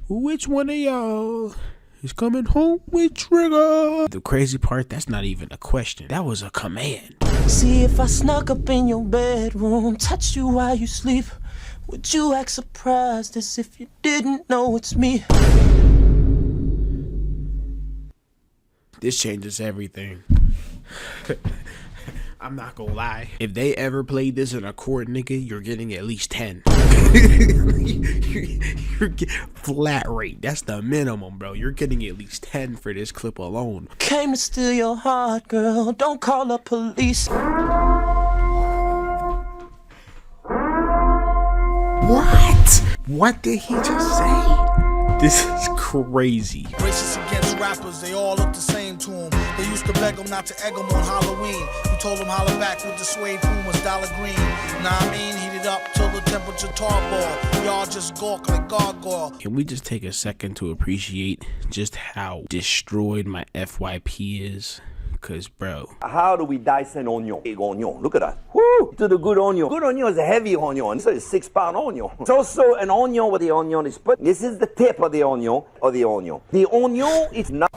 Which one of y'all is coming home with Trigger? The crazy part, that's not even a question. That was a command. See, if I snuck up in your bedroom, touched you while you sleep, would you act surprised as if you didn't know it's me? This changes everything. I'm not gonna lie. If they ever played this in a court, nigga, you're getting at least 10. You're flat rate. That's the minimum, bro. You're getting at least 10 for this clip alone. Came to steal your heart, girl. Don't call the police. What? What did he just say? This is crazy. Racist against rappers, they all look the same to him. They used to beg him not to egg him on Halloween. You told him holler back with the suede Pumas, dollar green. Nah, I mean, heat it up till the temperature tarball. Y'all just gawk like gargoyle. Can we just take a second to appreciate just how destroyed my FYP is? Cause bro, how do we dice an onion? Big onion, look at that. Woo! To the good onion. Good onion is a heavy onion. This is a 6-pound onion. It's also an onion where the onion is put. This is the tip of the onion, The onion is not.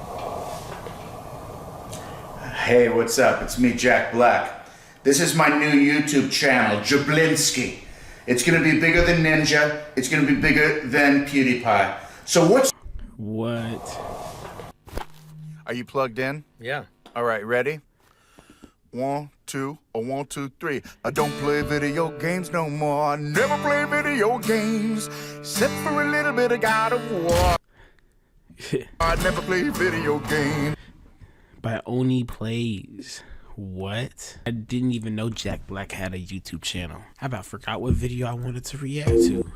Hey, what's up? It's me, Jack Black. This is my new YouTube channel, Jablinski. It's gonna be bigger than Ninja. It's gonna be bigger than PewDiePie. So what? Are you plugged in? Yeah. All right, ready? 1, 2, or 1, 2, 3. I don't play video games no more. I never play video games, except for a little bit of God of War. I never play video games. By Oni Plays. What? I didn't even know Jack Black had a YouTube channel. I about forgot what video I wanted to react to.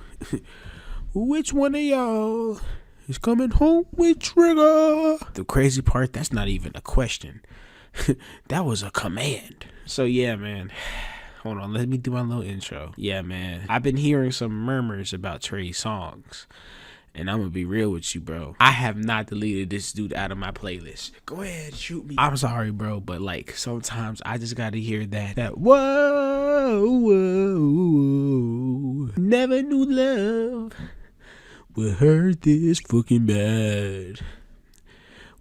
Which one of y'all is coming home with Trigger? The crazy part, that's not even a question. That was a command. So yeah, man. Hold on, let me do my little intro. Yeah, man. I've been hearing some murmurs about Trey's songs. And I'm gonna be real with you, bro. I have not deleted this dude out of my playlist. Go ahead, shoot me. I'm sorry, bro, but like sometimes I just gotta hear that whoa, whoa, never knew love would hurt this fucking bad.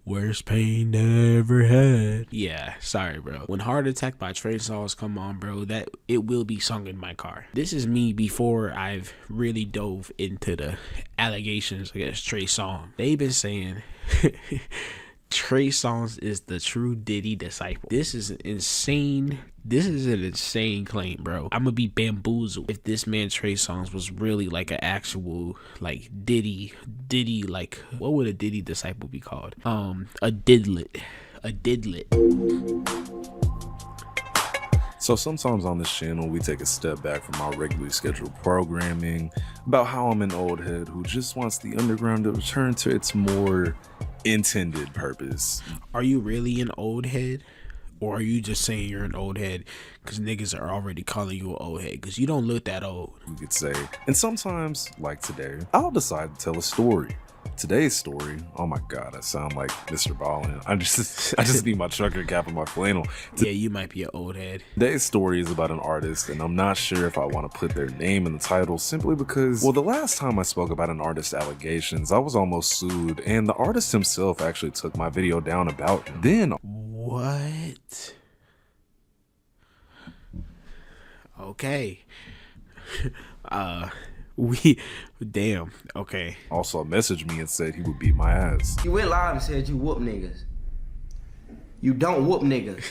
Worst pain I ever had. Yeah, sorry, bro. When Heart Attack by Trey Songz come on, bro, that it will be sung in my car. This is me before I've really dove into the allegations against Trey Songz. They've been saying Trey Songz is the true Diddy disciple. This is insane. This is an insane claim, bro. I'm gonna be bamboozled if this man Trey Songz was really like an actual like Diddy, like what would a Diddy disciple be called? A didlet. So sometimes on this channel, we take a step back from our regularly scheduled programming about how I'm an old head who just wants the underground to return to its more intended purpose. Are you really an old head? Or are you just saying you're an old head because niggas are already calling you an old head? Because you don't look that old. You could say. And sometimes, like today, I'll decide to tell a story. Today's story, oh my god, I sound like Mr. Ballin. I just need my trucker cap and my flannel. Yeah, you might be an old head. Today's story is about an artist, and I'm not sure if I want to put their name in the title simply because, well, the last time I spoke about an artist's allegations, I was almost sued, and the artist himself actually took my video down about him. Then, what? Okay. Damn, okay. Also messaged me and said he would beat my ass. You went live and said you whoop niggas. You don't whoop niggas.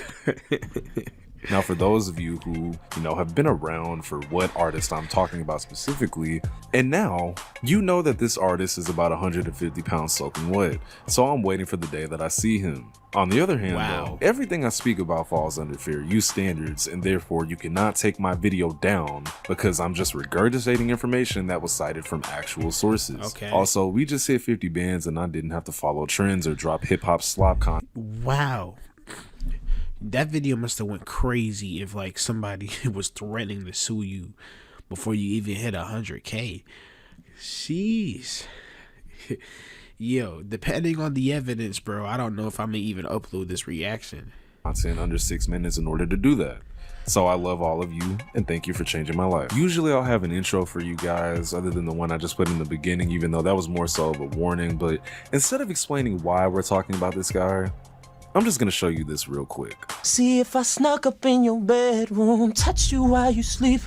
Now, for those of you who, have been around for what artist I'm talking about specifically, and now you know that this artist is about 150 pounds soaking wet. So I'm waiting for the day that I see him. On the other hand, though, everything I speak about falls under fair use standards, and therefore you cannot take my video down because I'm just regurgitating information that was cited from actual sources. Okay. Also, we just hit 50 bands and I didn't have to follow trends or drop hip-hop slop content. Wow. That video must have went crazy if like somebody was threatening to sue you before you even hit 100K. Jeez. Yo, depending on the evidence, bro, I don't know if I'm gonna even upload this reaction. Content under 6 minutes in order to do that. So I love all of you and thank you for changing my life. Usually I'll have an intro for you guys other than the one I just put in the beginning, even though that was more so of a warning. But instead of explaining why we're talking about this guy, I'm just gonna show you this real quick. See if I snuck up in your bedroom, touch you while you sleep,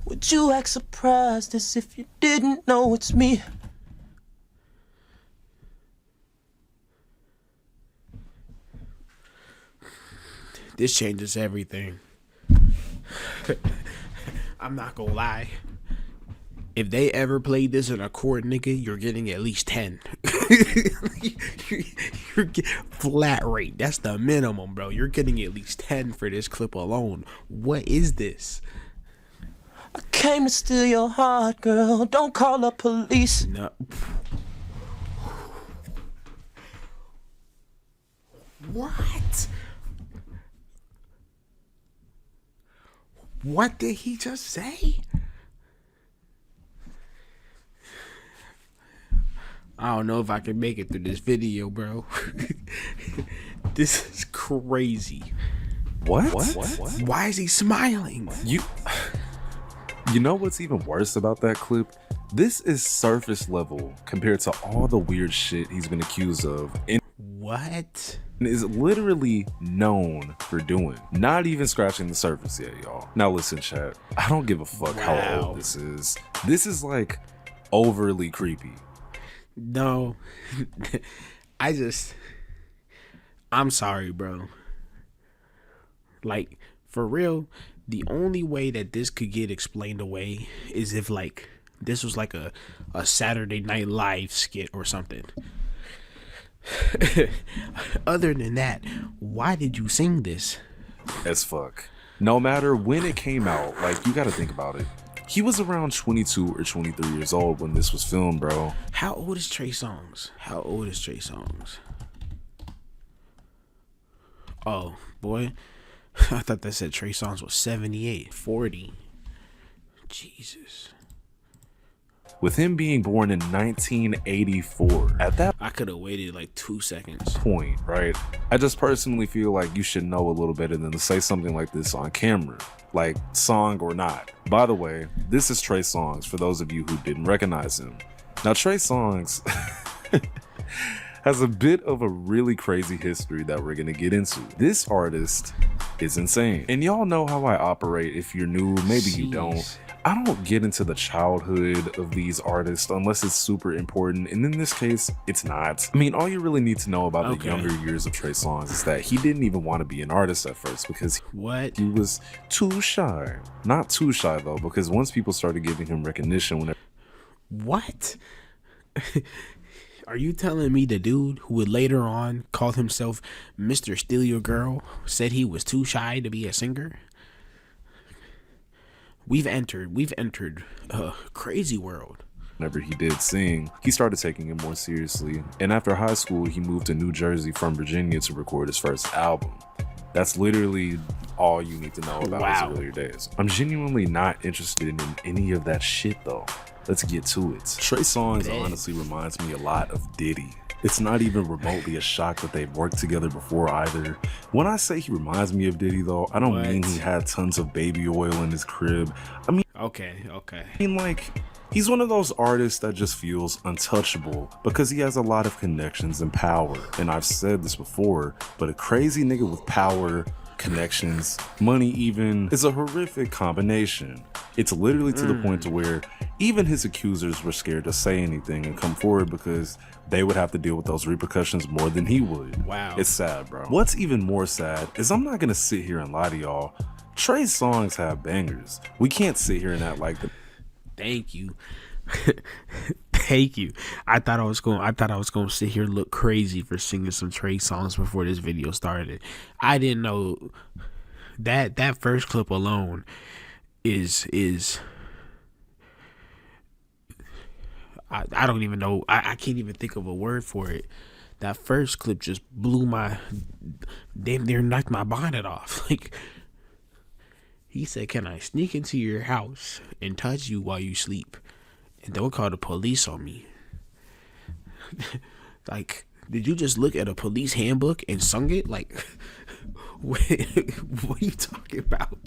would you act surprised as if you didn't know it's me? This changes everything. I'm not gonna lie. If they ever played this in a court, nigga, you're getting at least 10. You're flat rate. That's the minimum, bro. You're getting at least 10 for this clip alone. What is this? I came to steal your heart, girl. Don't call the police. No. What? What did he just say? I don't know if I can make it through this video, bro. This is crazy. What? Why is he smiling? You know what's even worse about that clip? This is surface level compared to all the weird shit he's been accused of and What? is literally known for doing. Not even scratching the surface yet, y'all. Now listen, chat. I don't give a fuck how old this is. This is like overly creepy. No. I'm sorry, bro. Like, for real, the only way that this could get explained away is if, like, this was like a Saturday Night Live skit or something. Other than that, why did you sing this? As fuck. No matter when it came out, like, you gotta think about it. He was around 22 or 23 years old when this was filmed, bro. How old is Trey Songz? Oh, boy. I thought that said Trey Songz was 78, 40. Jesus. With him being born in 1984, at that I could have waited like 2 seconds. point, right? I just personally feel like you should know a little better than to say something like this on camera, like song or not. By the way, this is Trey Songz for those of you who didn't recognize him. Now, Trey Songz has a bit of a really crazy history that we're gonna get into. This artist is insane. And y'all know how I operate. If you're new, maybe you don't. I don't get into the childhood of these artists unless it's super important, and in this case, it's not. I mean, all you really need to know about the younger years of Trey Songz is that he didn't even want to be an artist at first because he was too shy. Not too shy though, because once people started giving him recognition, whenever What? Are you telling me the dude who would later on call himself Mr. Steal Your Girl said he was too shy to be a singer? We've entered a crazy world. Whenever he did sing, he started taking it more seriously. And after high school, he moved to New Jersey from Virginia to record his first album. That's literally all you need to know about his earlier days. I'm genuinely not interested in any of that shit though. Let's get to it. Trey Songz honestly reminds me a lot of Diddy. It's not even remotely a shock that they've worked together before either. When I say he reminds me of Diddy though, I don't mean he had tons of baby oil in his crib. I mean, like, he's one of those artists that just feels untouchable because he has a lot of connections and power. And I've said this before, but a crazy nigga with power, connections, money even, is a horrific combination. It's literally to the point to where even his accusers were scared to say anything and come forward because they would have to deal with those repercussions more than he would. Wow. It's sad, bro. What's even more sad is I'm not gonna sit here and lie to y'all. Trey's songs have bangers. We can't sit here and act like them. Thank you. Thank you. I thought I was going to sit here and look crazy for singing some Trey songs before this video started. I didn't know that first clip alone is I don't even know. I can't even think of a word for it. That first clip just blew my damn near knocked my bonnet off. Like, he said, "Can I sneak into your house and touch you while you sleep? And don't call the police on me." Like, did you just look at a police handbook and sung it? Like, what are you talking about?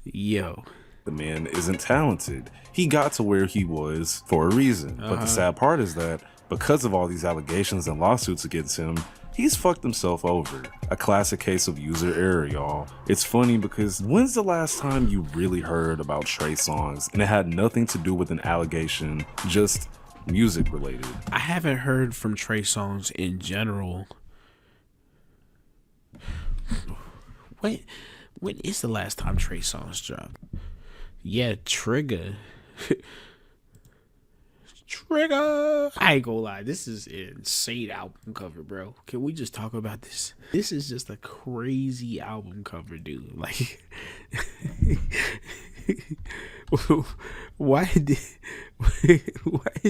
Yo. The man isn't talented. He got to where he was for a reason. But the sad part is that because of all these allegations and lawsuits against him, he's fucked himself over. A classic case of user error, y'all. It's funny because when's the last time you really heard about Trey Songz and it had nothing to do with an allegation, just music related? I haven't heard from Trey Songz in general. Wait, when is the last time Trey Songz dropped? Yeah, Trigger. Trigger. I ain't gonna lie, this is an insane album cover, bro. Can we just talk about this? This is just a crazy album cover, dude. Like, why is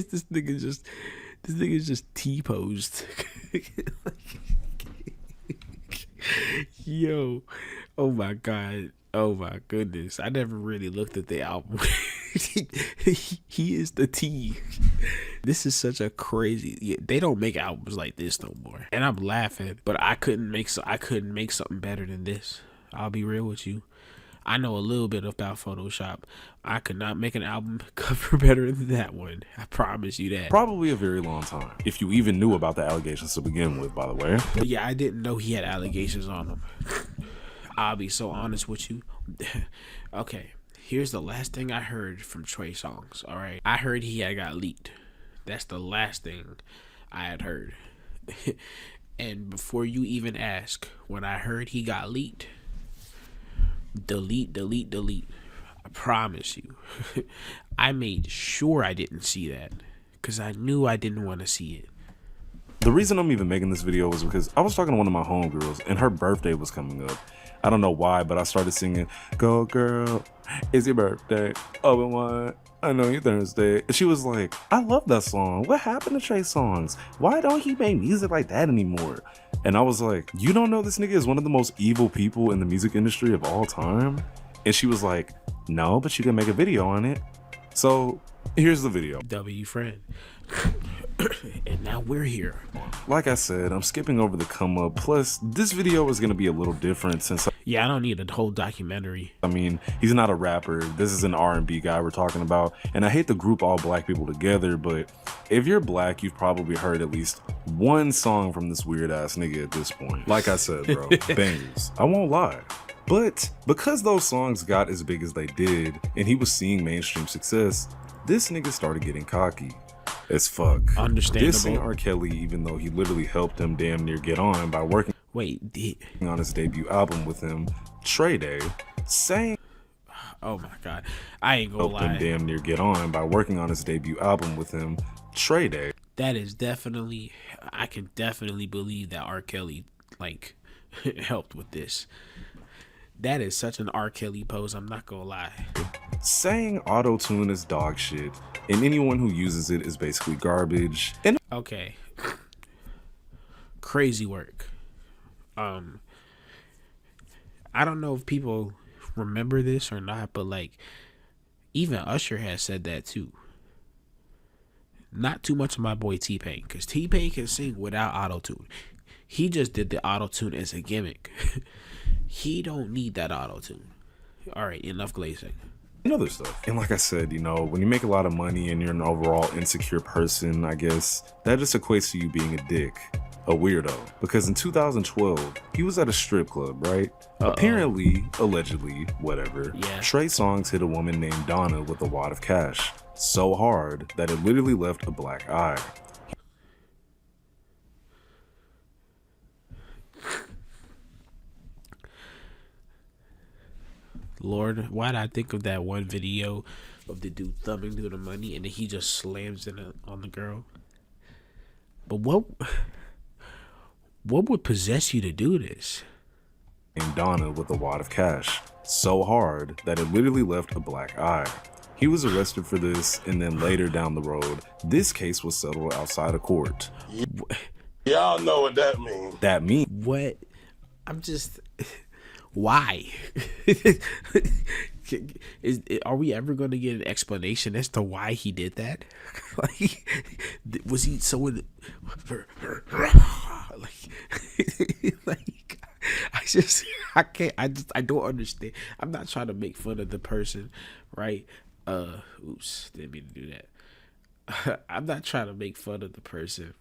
this nigga just T-posed? Yo, oh my god. Oh my goodness. I never really looked at the album. He is the T. This is such a crazy, they don't make albums like this no more. And I'm laughing, but I couldn't make something better than this. I'll be real with you. I know a little bit about Photoshop. I could not make an album cover better than that one. I promise you that. Probably a very long time. If you even knew about the allegations to begin with, by the way. But yeah, I didn't know he had allegations on him. I'll be so honest with you. Okay, here's the last thing I heard from Trey Songz, all right? I heard he had got leaked. That's the last thing I had heard. And before you even ask, when I heard he got leaked, delete. I promise you. I made sure I didn't see that because I knew I didn't want to see it. The reason I'm even making this video was because I was talking to one of my homegirls and her birthday was coming up. I don't know why, but I started singing, "Go girl, it's your birthday, open wide, I know you Thursday." And she was like, "I love that song. What happened to Trey Songz? Why don't he make music like that anymore?" And I was like, "You don't know this nigga is one of the most evil people in the music industry of all time?" And she was like, "No, but you can make a video on it." So here's the video. W friend. And now we're here. Like I said, I'm skipping over the come up. Plus, this video is going to be a little different since yeah, I don't need a whole documentary. I mean, he's not a rapper. This is an R&B guy we're talking about. And I hate to group all black people together, but if you're black, you've probably heard at least one song from this weird ass nigga at this point. Like I said, bro, bangers. I won't lie. But because those songs got as big as they did, and he was seeing mainstream success, this nigga started getting cocky as fuck. Understandable. Dissing R. Kelly, even though he literally helped him damn near get on by working on his debut album with him, Trey Day, saying, oh my god, I ain't gonna lie, helped him damn near get on by working on his debut album with him, Trey Day. That is definitely, I can definitely believe that R. Kelly like helped with this. That is such an R. Kelly pose, I'm not gonna lie. Saying auto-tune is dog shit, and anyone who uses it is basically garbage. And okay, crazy work. I don't know if people remember this or not, but like even Usher has said that too. Not too much of my boy T-Pain, because T-Pain can sing without auto-tune. He just did the auto-tune as a gimmick. He don't need that auto-tune. All right, enough glazing. And other stuff. And like I said, you know, when you make a lot of money and you're an overall insecure person, I guess that just equates to you being a dick, a weirdo. Because in 2012, he was at a strip club, right? Apparently, allegedly, whatever. Yeah. Trey Songz hit a woman named Donna with a wad of cash so hard that it literally left a black eye. Lord, why did I think of that one video of the dude thumbing through the money and then he just slams it on the girl? But what would possess you to do this? And Donna with a wad of cash so hard that it literally left a black eye. He was arrested for this, and then later down the road, this case was settled outside of court. Y'all know what that means. That means what? I'm just... Why? Are we ever going to get an explanation as to why he did that? Like, was he someone like just I can't. I don't understand. I'm not trying to make fun of the person, right? Oops, didn't mean to do that. I'm not trying to make fun of the person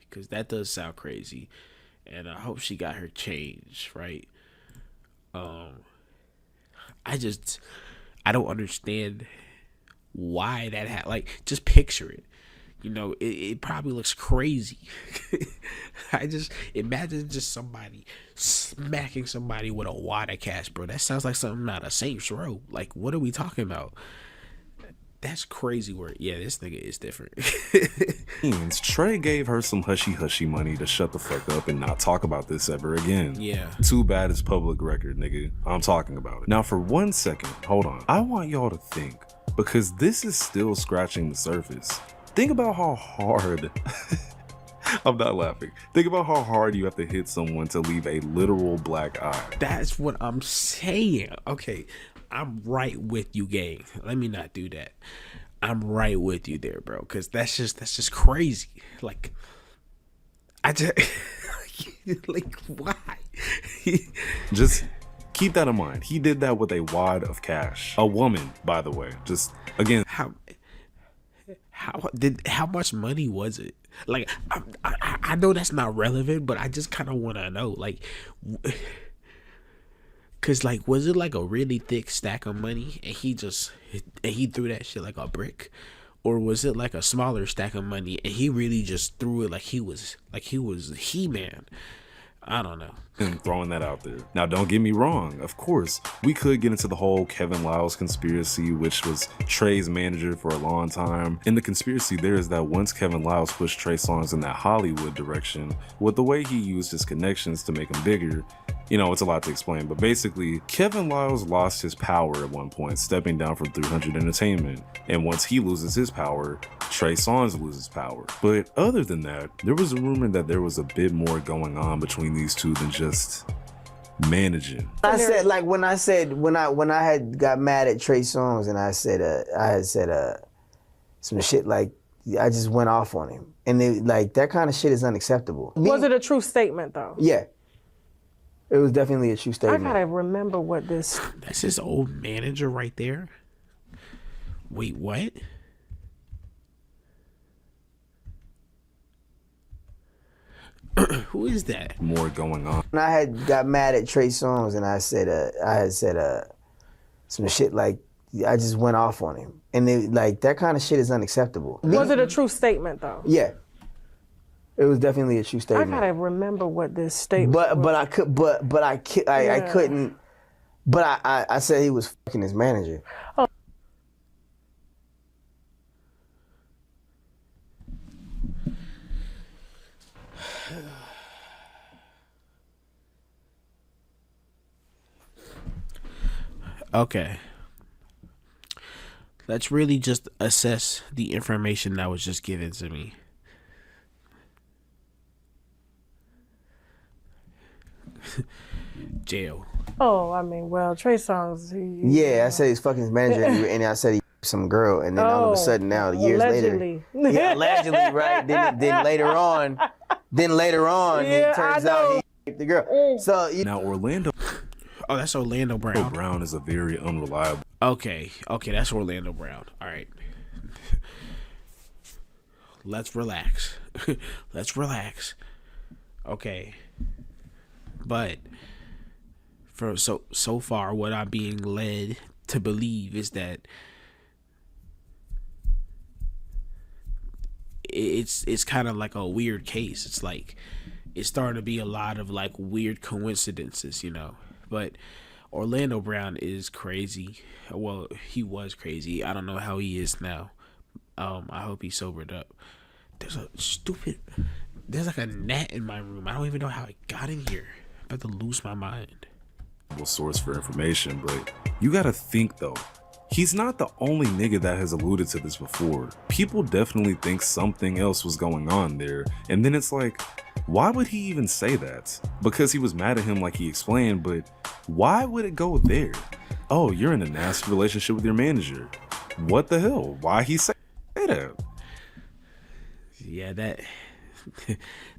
because that does sound crazy, and I hope she got her change, right? I don't understand why that happened. Like, just picture it. You know, it probably looks crazy. I just imagine just somebody smacking somebody with a wad of cash, bro. That sounds like something out of Saints Row. Like, what are we talking about? That's crazy work. Yeah, this nigga is different. Trey gave her some hushy money to shut the fuck up and not talk about this ever again. Yeah. Too bad it's public record, nigga. I'm talking about it. Now, for 1 second, hold on. I want y'all to think, because this is still scratching the surface. Think about how hard, I'm not laughing. Think about how hard you have to hit someone to leave a literal black eye. That's what I'm saying. Okay, I'm right with you, gang. Let me not do that. I'm right with you there, bro. Cause that's just crazy. Like, I just like, why? Just keep that in mind. He did that with a wad of cash. A woman, by the way. Just again, how much money was it? Like, I know that's not relevant, but I just kind of want to know, like, cause like, was it like a really thick stack of money and he threw that shit like a brick, or was it like a smaller stack of money and he really just threw it like he was He-Man? I don't know. And throwing that out there. Now, don't get me wrong. Of course, we could get into the whole Kevin Lyles conspiracy, which was Trey's manager for a long time. And the conspiracy there is that once Kevin Lyles pushed Trey Songz in that Hollywood direction, with the way he used his connections to make him bigger, you know, it's a lot to explain, but basically, Kevin Lyles lost his power at one point, stepping down from 300 Entertainment. And once he loses his power, Trey Songz loses power. But other than that, there was a rumor that there was a bit more going on between these two than just managing. I said, like, when I had got mad at Trey Songz and I had said some shit like, I just went off on him. And they, like, that kind of shit is unacceptable. Was it a true statement, though? Yeah. It was definitely a true statement. I gotta remember what this... That's his old manager right there? Wait, what? Who is that? More going on. When I had got mad at Trey Songz and I had said some shit like, I just went off on him. And they, like, that kind of shit is unacceptable. Was it a true statement, though? Yeah. It was definitely a true statement. I gotta remember what this statement was. I couldn't. But I said he was fucking his manager. Oh. Okay. Let's really just assess the information that was just given to me. Jail. Oh, I mean, well, Trey Songz. Yeah, I said he's fucking his manager, and I said he some girl, and then all of a sudden now, years allegedly. later, yeah, allegedly, right? Then later on, it turns out he raped the girl. So now Orlando. Oh, that's Orlando Brown. Brown is a very unreliable. Okay, that's Orlando Brown. All right. Let's relax. Let's relax. Okay. But for so far, what I'm being led to believe is that it's kind of like a weird case. It's like it's starting to be a lot of like weird coincidences, you know. But Orlando Brown is crazy. Well, he was crazy. I don't know how he is now. I hope he's sobered up. There's like a gnat in my room. I don't even know how it got in here. I'm about to lose my mind. Source for information, but you gotta think though. He's not the only nigga that has alluded to this before. People definitely think something else was going on there, and then it's like, why would he even say that? Because he was mad at him like he explained, but why would it go there? Oh, you're in a nasty relationship with your manager. What the hell? Why he say that? Yeah, that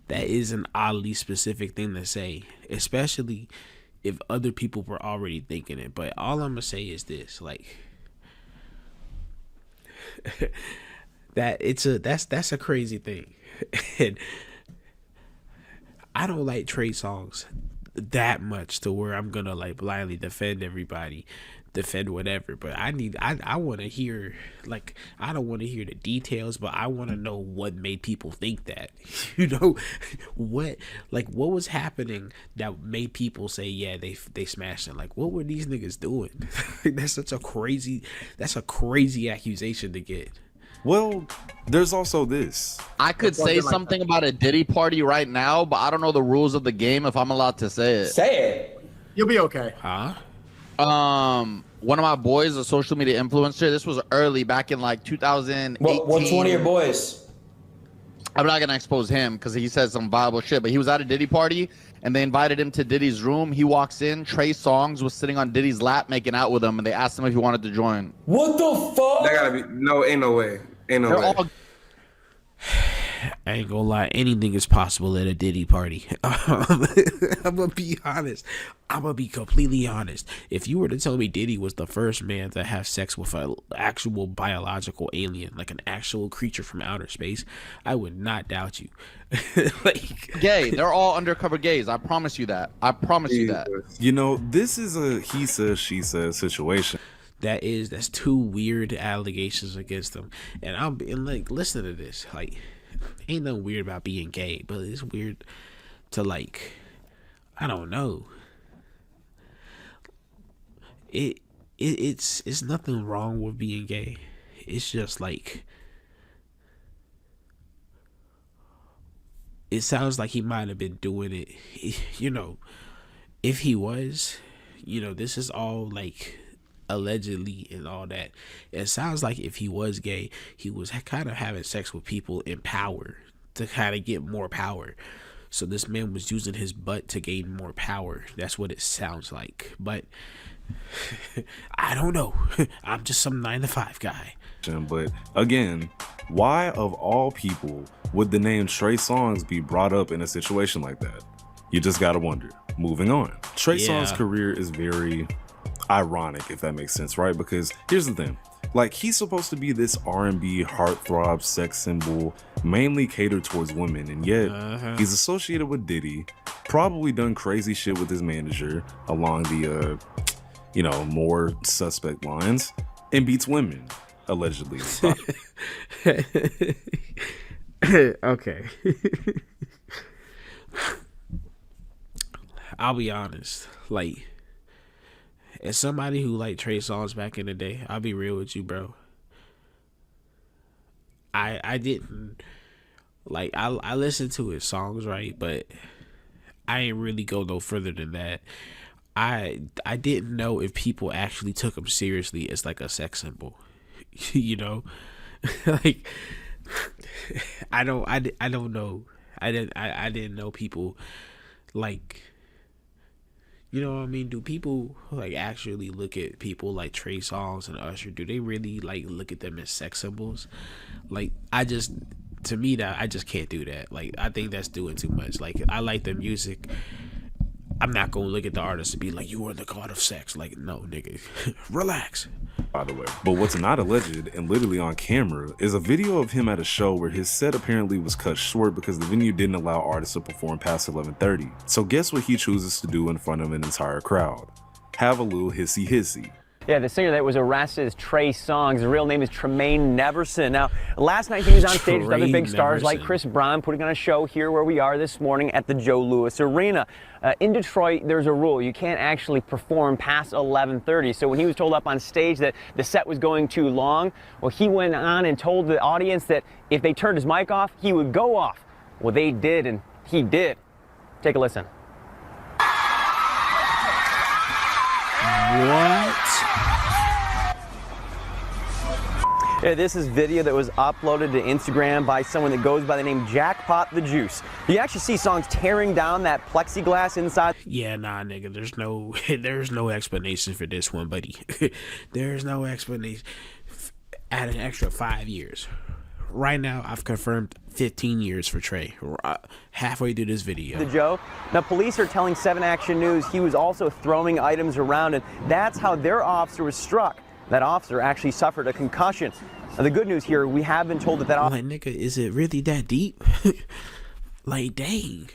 is an oddly specific thing to say, especially if other people were already thinking it. But all I'm gonna say is this, like, that's a crazy thing. And I don't like Trey songs that much to where I'm gonna like blindly defend everybody, defend whatever. But I want to hear, like, I don't want to hear the details, but I want to know what made people think that. You know, what was happening that made people say, yeah, they smashed it. Like, what were these niggas doing? That's a crazy accusation to get. Well, there's also this. I could say something about a Diddy party right now, but I don't know the rules of the game if I'm allowed to say it. Say it. You'll be okay. Huh? One of my boys, a social media influencer, this was early, back in like 2018. What's one of your boys? I'm not gonna expose him because he said some viable shit, but he was at a Diddy party and they invited him to Diddy's room. He walks in, Trey Songz was sitting on Diddy's lap making out with him, and they asked him if he wanted to join. What the fuck? That gotta be ain't no way. Ain't no way. I ain't gonna lie, anything is possible at a Diddy party. I'm gonna be honest. I'm gonna be completely honest. If you were to tell me Diddy was the first man to have sex with an actual biological alien, like an actual creature from outer space, I would not doubt you. Like, gay. They're all undercover gays. I promise you that. I promise you that. You know, this is a he says, she says situation. That's two weird allegations against him. And I'm like, listen to this. Like, ain't nothing weird about being gay, but it's weird to, like, I don't know. It's nothing wrong with being gay. It's just like, it sounds like he might have been doing it, you know, if he was, you know, this is all like allegedly and all that. It sounds like if he was gay, he was kind of having sex with people in power to kind of get more power. So this man was using his butt to gain more power. That's what it sounds like. But I don't know. I'm just some 9-to-5 guy. But again, why of all people would the name Trey Songz be brought up in a situation like that? You just gotta wonder. Moving on. Trey Songz' career is very ironic, if that makes sense, right? Because here's the thing, like, he's supposed to be this R&B heartthrob sex symbol, mainly catered towards women, and yet he's associated with Diddy, probably done crazy shit with his manager along the you know, more suspect lines, and beats women allegedly. Okay. I'll be honest, like, as somebody who liked Trey Songz back in the day, I'll be real with you, bro. I didn't like, I listened to his songs, right, but I ain't really go no further than that. I didn't know if people actually took him seriously as like a sex symbol, you know. Like, I don't know. I didn't know people, like, you know what I mean? Do people like actually look at people like Trey Songz and Usher? Do they really like look at them as sex symbols? Like, to me, that I just can't do that. Like, I think that's doing too much. Like, I like the music. I'm not gonna look at the artist and be like, you are the god of sex. Like, no, nigga, relax. By the way, but what's not alleged and literally on camera is a video of him at a show where his set apparently was cut short because the venue didn't allow artists to perform past 11:30. So guess what he chooses to do in front of an entire crowd? Have a little hissy hissy. Yeah, the singer that was arrested is Trey Songz. His real name is Tremaine Neverson. Now, last night he was on stage with other big stars like Chris Brown, putting on a show here where we are this morning at the Joe Louis Arena. In Detroit, there's a rule. You can't actually perform past 11:30. So when he was told up on stage that the set was going too long, well, he went on and told the audience that if they turned his mic off, he would go off. Well, they did, and he did. Take a listen. What? Yeah, this is video that was uploaded to Instagram by someone that goes by the name Jackpot the Juice. You actually see Songz tearing down that plexiglass inside. Yeah, nah, nigga, there's no explanation for this one, buddy. There's no explanation. Add an extra 5 years. right now I've confirmed 15 years for Trey. Halfway through this video. The joke. Now, police are telling 7 Action News he was also throwing items around, and that's how their officer was struck. That officer actually suffered a concussion. Now, the good news here, we have been told that like, nigga, is it really that deep? Like, dang.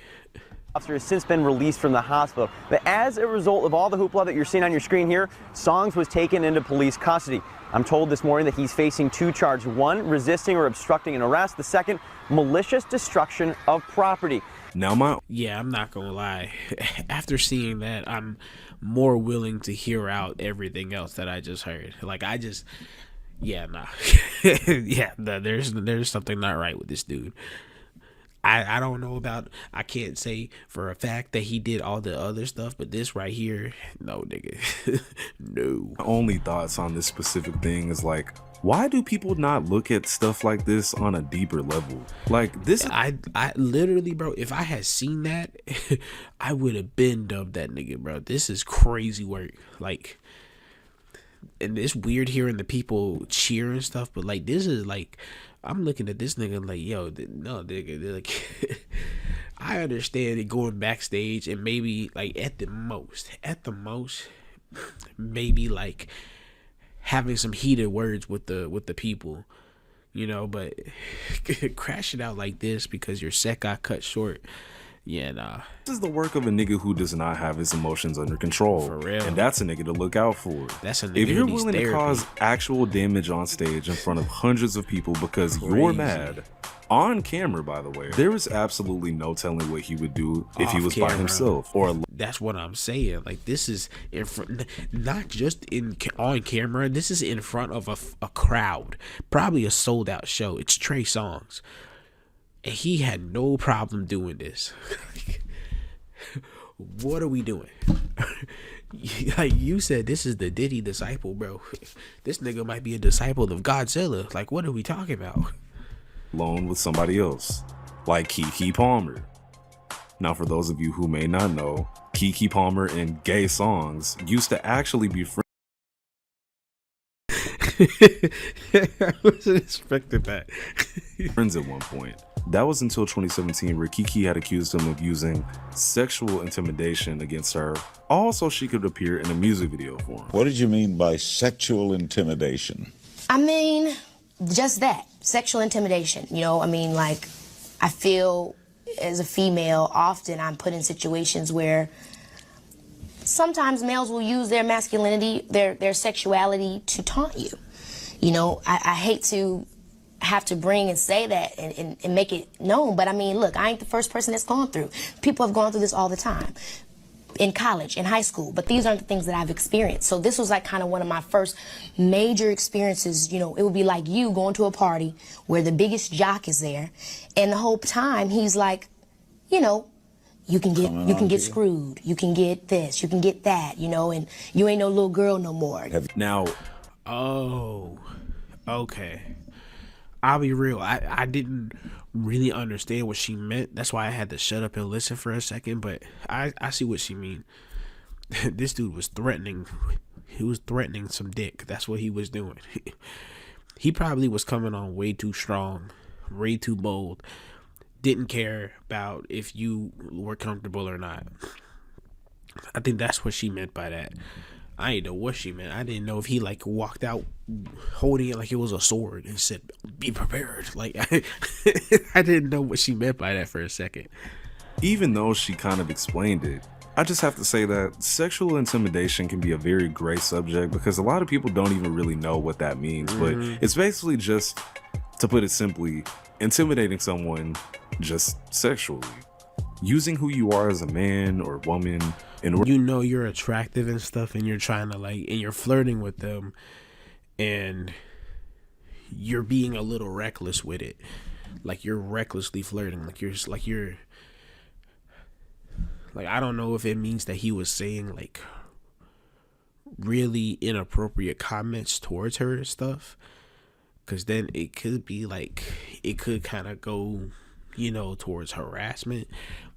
Officer has since been released from the hospital. But as a result of all the hoopla that you're seeing on your screen here, Songs was taken into police custody. I'm told this morning that he's facing 2 charges. 1, resisting or obstructing an arrest. The second, malicious destruction of property. Now yeah, I'm not gonna lie. After seeing that, I'm more willing to hear out everything else that I just heard. Like, yeah, nah. Yeah, there's something not right with this dude. I don't know about, I can't say for a fact that he did all the other stuff, but this right here, no, nigga. No. My only thoughts on this specific thing is like, why do people not look at stuff like this on a deeper level? Like this, I literally, bro, if I had seen that, I would have been dubbed that nigga, bro. This is crazy work. Like, and it's weird hearing the people cheer and stuff, but like, this is like, I'm looking at this nigga like, yo, no, nigga, like, I understand it going backstage and maybe like at the most, maybe like having some heated words with the people, you know, but crashing out like this because your set got cut short. Yeah, nah. This is the work of a nigga who does not have his emotions under control. For real. And that's a nigga to look out for. That's a nigga if you're who needs willing therapy. to cause actual damage on stage in front of hundreds of people because you're mad, on camera, by the way, there is absolutely no telling what he would do if he was by himself. Or that's what I'm saying. Like, this is in front, not just on camera. This is in front of a crowd, probably a sold out show. It's Trey Songz. And he had no problem doing this. What are we doing? Like you said, this is the Diddy disciple, bro. This nigga might be a disciple of Godzilla. Like, what are we talking about? alone with somebody else, like Kiki Palmer. Now, for those of you who may not know, Kiki Palmer and Gay Songs used to actually be friends. I wasn't expecting that. Friends at one point. That was until 2017, where Kiki had accused him of using sexual intimidation against her, all so she could appear in a music video for him. What did you mean by sexual intimidation? I mean, just that, sexual intimidation. You know, I mean, like, I feel as a female, often I'm put in situations where sometimes males will use their masculinity, their sexuality to taunt you. You know, I hate to have to bring and say that and make it known, but I mean, look, I ain't the first person that's gone through. People have gone through this all the time, in college, in high school, but these aren't the things that I've experienced. So this was like kind of one of my first major experiences. You know, it would be like you going to a party where the biggest jock is there, and the whole time he's like, you know, you can get screwed, you can get this, you can get that, you know, and you ain't no little girl no more. Now, oh, okay. I'll be real. I didn't really understand what she meant. That's why I had to shut up and listen for a second. But I see what she mean. This dude was threatening. He was threatening some dick. That's what he was doing. He probably was coming on way too strong, way too bold. Didn't care about if you were comfortable or not. I think that's what she meant by that. I didn't know what she meant. I didn't know if he like walked out holding it like it was a sword and said, "Be prepared." Like I didn't know what she meant by that for a second. Even though she kind of explained it, I just have to say that sexual intimidation can be a very gray subject because a lot of people don't even really know what that means. But it's basically just, to put it simply, intimidating someone just sexually. Using who you are as a man or woman in order, you know, you're attractive and stuff, and you're trying to like, and you're flirting with them, and you're being a little reckless with it. Like you're recklessly flirting. Like I don't know if it means that he was saying like really inappropriate comments towards her and stuff, because then it could be like, it could kind of go, you know, towards harassment.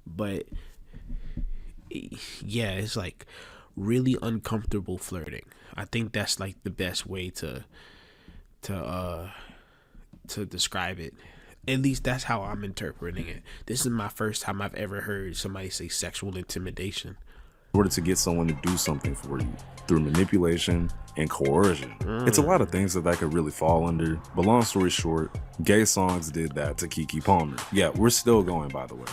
But yeah, it's like really uncomfortable flirting. I think that's like the best way to to describe it. At least that's how I'm interpreting it. This is my first time I've ever heard somebody say sexual intimidation. In order to get someone to do something for you through manipulation and coercion. It's a lot of things that could really fall under, but long story short, Gay Songs did that to Kiki Palmer. Yeah, we're still going, by the way.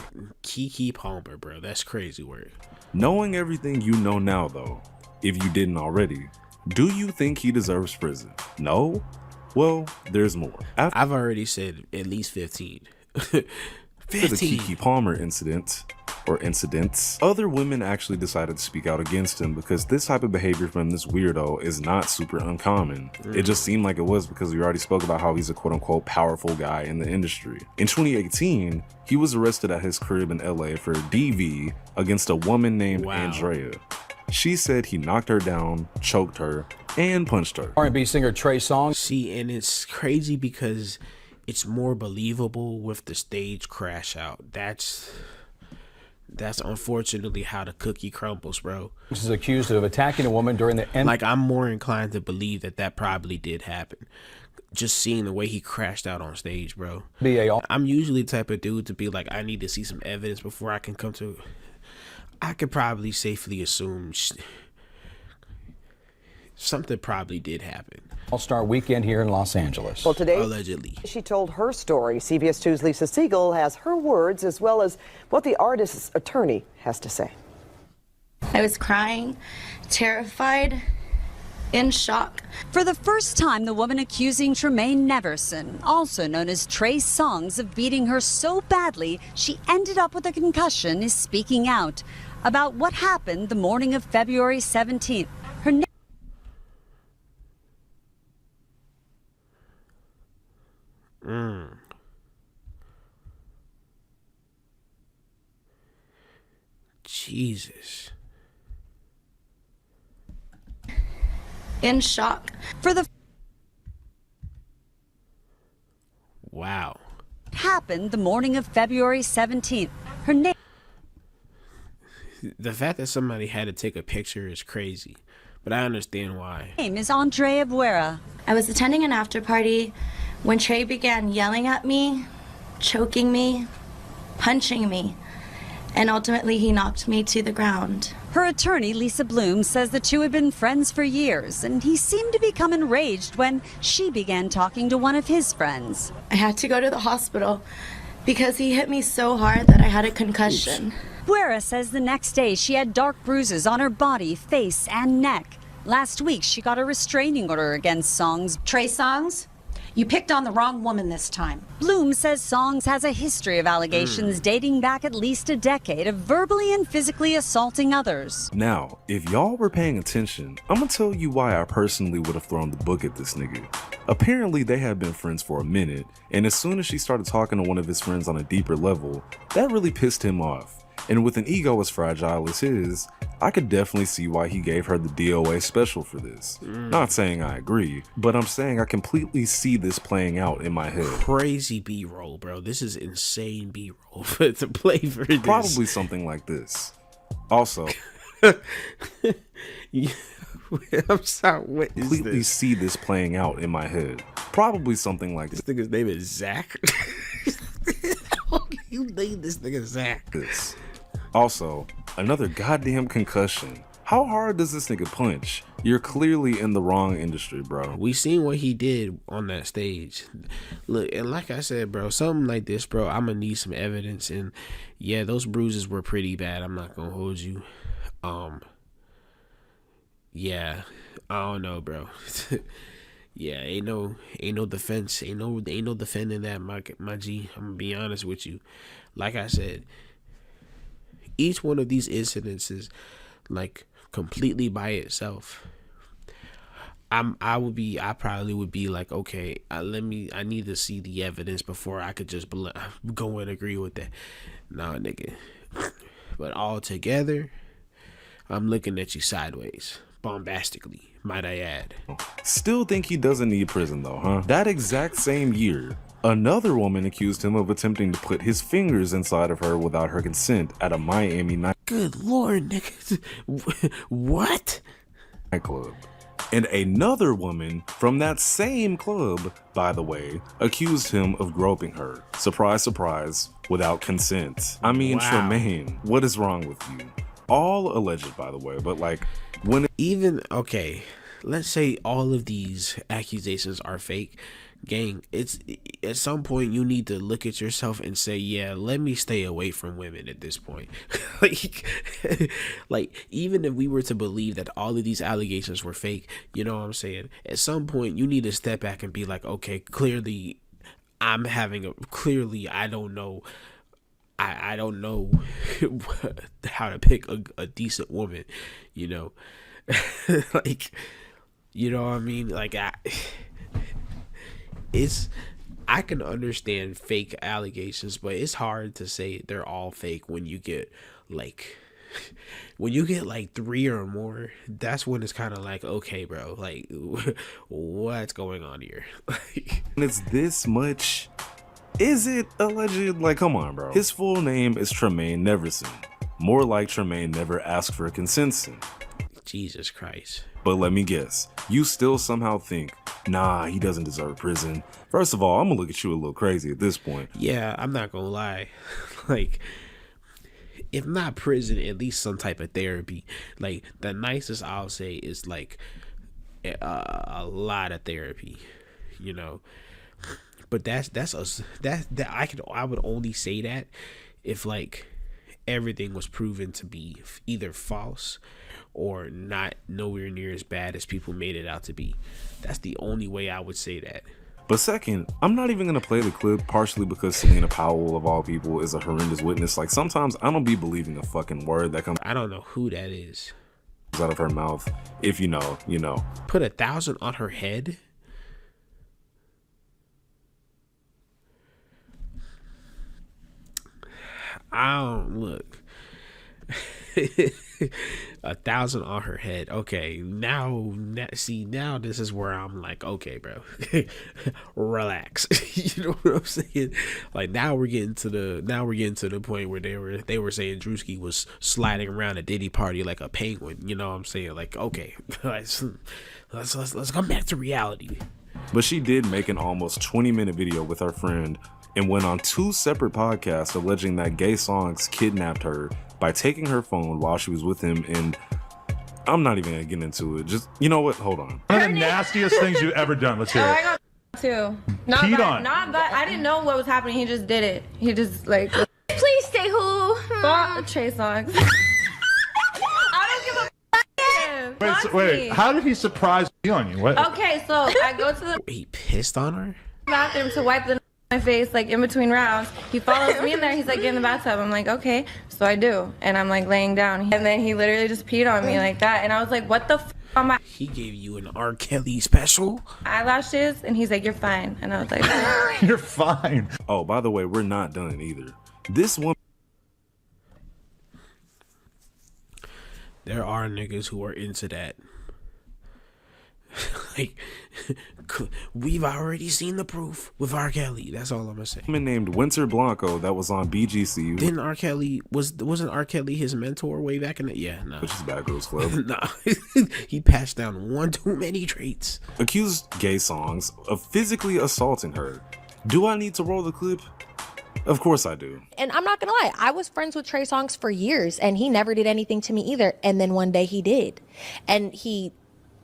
Kiki Palmer, bro, that's crazy word. Knowing everything you know now, though, if you didn't already, do you think he deserves prison? No? Well, there's more. I've already said at least 15. 15. After the Kiki Palmer incidents, other women actually decided to speak out against him because this type of behavior from this weirdo is not super uncommon. It just seemed like it was because we already spoke about how he's a quote-unquote powerful guy in the industry. In 2018, he was arrested at his crib in LA for DV against a woman named Andrea. She said he knocked her down, choked her, and punched her. R&B singer Trey Songz. See, and it's crazy because it's more believable with the stage crash out. That's unfortunately how the cookie crumbles, bro. Is accused of attacking a woman during the end. Like, I'm more inclined to believe that probably did happen. Just seeing the way he crashed out on stage, bro. I'm usually the type of dude to be like, I need to see some evidence before I can come to. I could probably safely assume something probably did happen. All-Star Weekend here in Los Angeles. Well, today, allegedly, she told her story. CBS 2's Lisa Siegel has her words as well as what the artist's attorney has to say. I was crying, terrified, in shock. For the first time, the woman accusing Tremaine Neverson, also known as Trey Songz, of beating her so badly she ended up with a concussion, is speaking out about what happened the morning of February 17th. Her Jesus. In shock. For the wow. Happened the morning of February 17th. Her name. The fact that somebody had to take a picture is crazy, but I understand why. Name is Andrea Buera. I was attending an after party when Trey began yelling at me, choking me, punching me, and ultimately he knocked me to the ground. Her attorney, Lisa Bloom, says the two had been friends for years, and he seemed to become enraged when she began talking to one of his friends. I had to go to the hospital because he hit me so hard that I had a concussion. Buera says the next day she had dark bruises on her body, face, and neck. Last week, she got a restraining order against Songz. Trey Songz, you picked on the wrong woman this time. Bloom says Songz has a history of allegations dating back at least a decade of verbally and physically assaulting others. Now, if y'all were paying attention, I'm gonna tell you why I personally would have thrown the book at this nigga. Apparently, they had been friends for a minute, and as soon as she started talking to one of his friends on a deeper level, that really pissed him off. And with an ego as fragile as his, I could definitely see why he gave her the DOA special for this. Not saying I agree, but I'm saying I completely see this playing out in my head. Crazy B-roll, bro. This is insane B-roll to play for this. Probably something like this. Also, I'm sorry, what is completely this? see this playing out in my head. Probably something like this. This nigga's name is Zach. You named this nigga Zach. This. Also, another goddamn concussion. How hard does this nigga punch? You're clearly in the wrong industry, bro. We seen what he did on that stage. Look, and like I said, bro, something like this, bro, I'm gonna need some evidence. And yeah, those bruises were pretty bad. I'm not gonna hold you. Yeah, I don't know, bro. Yeah, ain't no defense, ain't no defending that, my G. I'm gonna be honest with you. Like I said, each one of these incidences, like completely by itself, I probably would be like, okay, I need to see the evidence before I could just go and agree with that. Nah, nigga. But all together, I'm looking at you sideways, bombastically, might I add. Still think he doesn't need prison though, huh? That exact same year, another woman accused him of attempting to put his fingers inside of her without her consent at a Miami night. Good Lord, nigga. What? Nightclub. And another woman from that same club, by the way, accused him of groping her. Surprise, surprise, without consent. I mean, Wow. Tremaine, what is wrong with you? All alleged, by the way, but like, when even, okay, let's say all of these accusations are fake. Gang, it's at some point you need to look at yourself and say, yeah, let me stay away from women at this point. like even if we were to believe that all of these allegations were fake, you know what I'm saying, at some point you need to step back and be like, okay, clearly I don't know I don't know how to pick a decent woman, you know. Like, you know what I mean, like I can understand fake allegations, but it's hard to say they're all fake when you get like 3 or more. That's when it's kind of like, okay, bro, like what's going on here? And it's this much, is it alleged? Like, come on, bro. His full name is Tremaine Neverson. More like Tremaine never asked for consent. Jesus Christ. But let me guess, you still somehow think, nah, he doesn't deserve prison. First of all, I'm gonna look at you a little crazy at this point. Yeah, I'm not gonna lie. Like, if not prison, at least some type of therapy. Like, the nicest I'll say is like a lot of therapy, you know. But I would only say that if like everything was proven to be either false or not nowhere near as bad as people made it out to be. That's the only way I would say that. But second, I'm not even gonna play the clip, partially because Selena Powell, of all people, is a horrendous witness. Like, sometimes I don't be believing a fucking word that comes. I don't know who that is. Out of her mouth. If you know, you know. Put 1,000 on her head? I don't look. 1,000 on her head. Okay, now this is where I'm like, okay, bro, relax. You know what I'm saying? Like, now we're getting to the point where they were saying Drewski was sliding around a Diddy party like a penguin. You know what I'm saying? Like, okay, let's come back to reality. But she did make an almost 20-minute video with her friend and went on 2 separate podcasts alleging that Gay Songs kidnapped her by taking her phone while she was with him. And I'm not even gonna get into it. Just, you know what? Hold on. One of the nastiest things you've ever done. Let's hear I it. got too. Not Peed bad, on. not bad. I didn't know what was happening. He just did it. He just like. Please stay who? Trey Songz. I don't give a fuck. Wait, how did he surprise you on you? What? Okay, so I go to the He pissed on her? bathroom to wipe my face, like in between rounds. He follows me in there. He's like, get in the bathtub. I'm like, okay. So I do, and I'm like laying down, and then he literally just peed on me like that, and I was like, what the f on my He gave you an R. Kelly special? eyelashes? And he's like, you're fine. And I was like, You're fine. Oh, by the way, we're not done either. This woman. There are niggas who are into that. Like, we've already seen the proof with R. Kelly. That's all I'm gonna say. Woman named Winter Blanco that was on BGC. Didn't R. Kelly wasn't R. Kelly his mentor way back in the Which is Bad Girls Club. Nah. He passed down one too many traits. Accused Gay Songs of physically assaulting her. Do I need to roll the clip? Of course I do. And I'm not gonna lie, I was friends with Trey Songz for years, and he never did anything to me either. And then one day he did, and he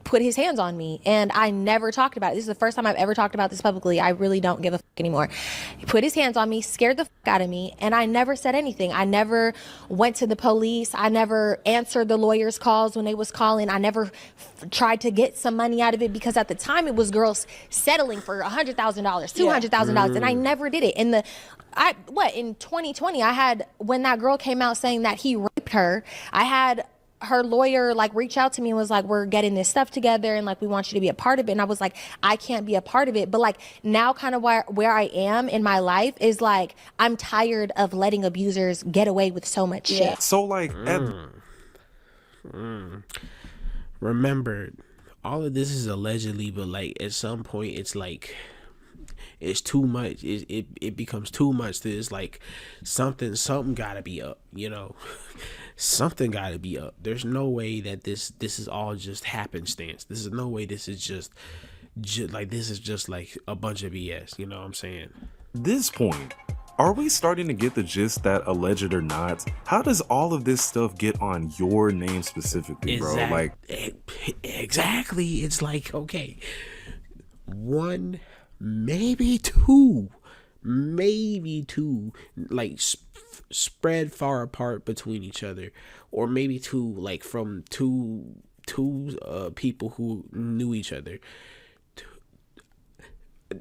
put his hands on me, and I never talked about it. This is the first time I've ever talked about this publicly. I really don't give a fuck anymore. He put his hands on me, scared the fuck out of me, and I never said anything. I never went to the police. I never answered the lawyers' calls when they was calling. I never tried to get some money out of it, because at the time it was girls settling for $100,000, $200,000, and I never did it. In 2020, I had, when that girl came out saying that he raped her, I had her lawyer like reach out to me and was like, we're getting this stuff together, and like, we want you to be a part of it. And I was like, I can't be a part of it. But like, now kind of where I am in my life is like, I'm tired of letting abusers get away with so much shit. So like, remember, all of this is allegedly, but like at some point it's like, it's too much. It becomes too much. There's like something gotta be up, you know. something got to be up. There's no way that this is all just happenstance. This is no way this is just like this is just like a bunch of BS. You know what I'm saying? This point, are we starting to get the gist that alleged or not, how does all of this stuff get on your name specifically, bro? Like, exactly. It's like, okay, one, maybe two, like spread far apart between each other, or maybe two, like from two people who knew each other.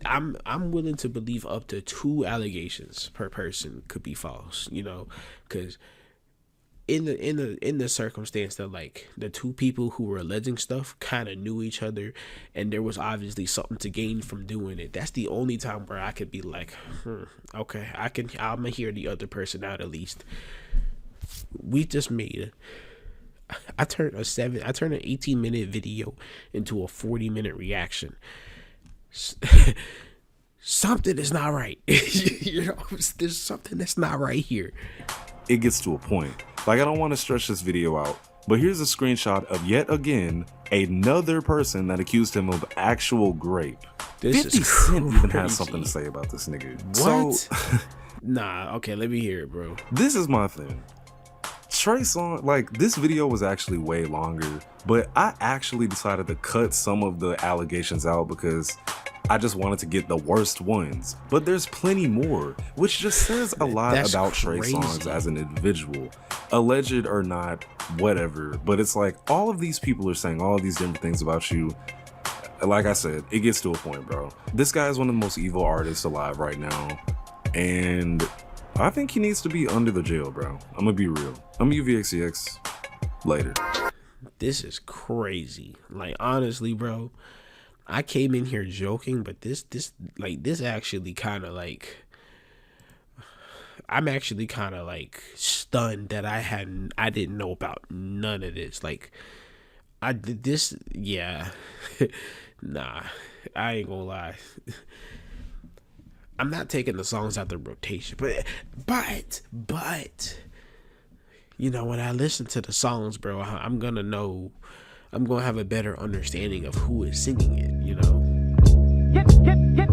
I'm willing to believe up to 2 allegations per person could be false, you know, because in the circumstance that like the 2 people who were alleging stuff kind of knew each other, and there was obviously something to gain from doing it. That's the only time where I could be like, okay, I'm gonna hear the other person out at least. We just made I turned an 18-minute video into a 40-minute reaction. Something is not right. You know, there's something that's not right here. It gets to a point. Like, I don't want to stretch this video out, but here's a screenshot of yet again another person that accused him of actual grape. 50 Cent even has something to say about this nigga. What? So, nah, okay, let me hear it, bro. This is my thing. Trey Songz, like, this video was actually way longer, but I actually decided to cut some of the allegations out because I just wanted to get the worst ones. But there's plenty more, which just says a lot about Trey Songz as an individual. Alleged or not, whatever. But it's like, all of these people are saying all these different things about you. Like I said, it gets to a point, bro. This guy is one of the most evil artists alive right now. And I think he needs to be under the jail, bro. I'm gonna be real. I'm UVXCX. Later. This is crazy. Like, honestly, bro, I came in here joking, but this actually kind of like, I'm actually kind of like stunned that I didn't know about none of this. Like, I did this, yeah. Nah, I ain't gonna lie. I'm not taking the songs out the rotation, but you know, when I listen to the songs, bro, I'm gonna have a better understanding of who is singing it, you know?